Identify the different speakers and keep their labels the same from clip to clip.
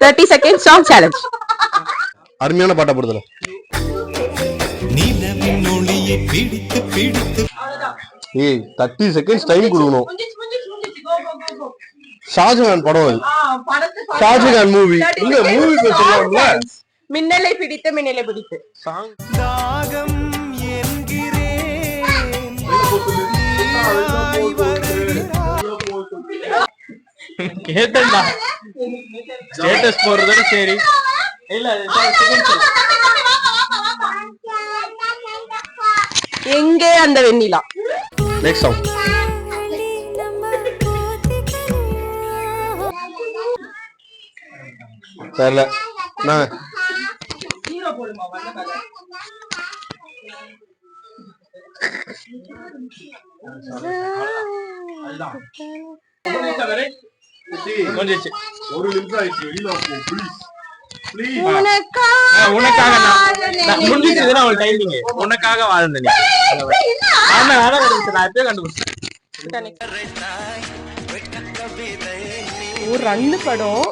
Speaker 1: 30 seconds song challenge.
Speaker 2: அருமையான பாட்டா போடுதல. ஏய் 30 seconds டைம் கொடுக்கணும். ஷாஜகான் படம் அது. ஷாஜகான் மூவி. இந்த மூவி பேர் சொல்லலாம்ல.
Speaker 1: மின்னலை பிடித்து
Speaker 2: சாங்
Speaker 3: தாகம் என்கிறேன்
Speaker 4: கேட்டா ஸ்டேட்டஸ் போடுறதோட சரி இல்ல
Speaker 1: எங்கே அந்த வெண்ணிலா.
Speaker 2: நெக்ஸ்ட் சாங் தெரியல நான்
Speaker 1: ஹீரோ போடுமா வந்த கதை.
Speaker 2: ஒரு நிமிஷம் ஆயிடுச்சு வெளியில போ ப்ளீஸ் ப்ளீஸ்
Speaker 4: உனக்காக நான் முடிஞ்சிச்சுனா ஒரு டைமிங் உனக்காக வாழ்ந்த நீ ஆமா அத நான் எப்பவே கண்டுபிடிச்சேன்.
Speaker 1: ஒரு ரன்னு படம்.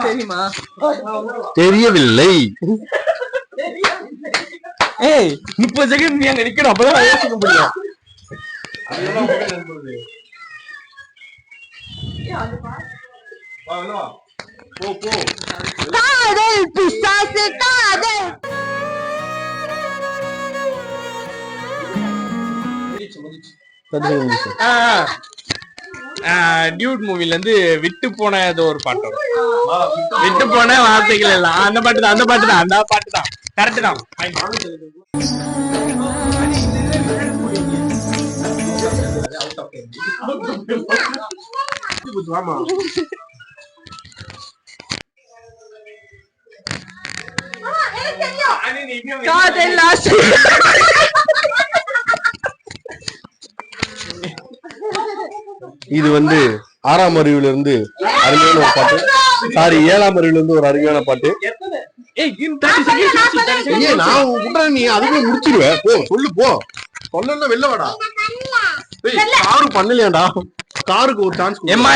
Speaker 1: தெரியுமா?
Speaker 2: தெரியவில்லை.
Speaker 4: ஏய் 30 செகண்ட் நீ அங்க நிக்கணும் அப்பதான் யோசிக்க முடியும்.
Speaker 1: காதல் பிசாசு காதல்.
Speaker 4: டியூட் மூவில இருந்து விட்டு போன ஏதோ ஒரு பாட்டு விட்டு போன வார்த்தைகள் எல்லாம் அந்த பாட்டு தான் அந்த பாட்டு தான் கரெக்ட் தான்.
Speaker 1: காதல் லாஸ்ட்.
Speaker 2: இது வந்து 6ஆம் அறிவுல இருந்து அருமையான ஒரு பாட்டு. சாரி 7ஆம் அறிவுல இருந்து ஒரு அருமையான பாட்டு. நான் உங்க நீ அதுக்குள்ள முடிச்சிருவ. போ சொல்லு போ சொல்லல வெளில வாடா. காரு பண்ணலையாடா. காருக்கு ஒரு சான்ஸ்.
Speaker 4: எம்மா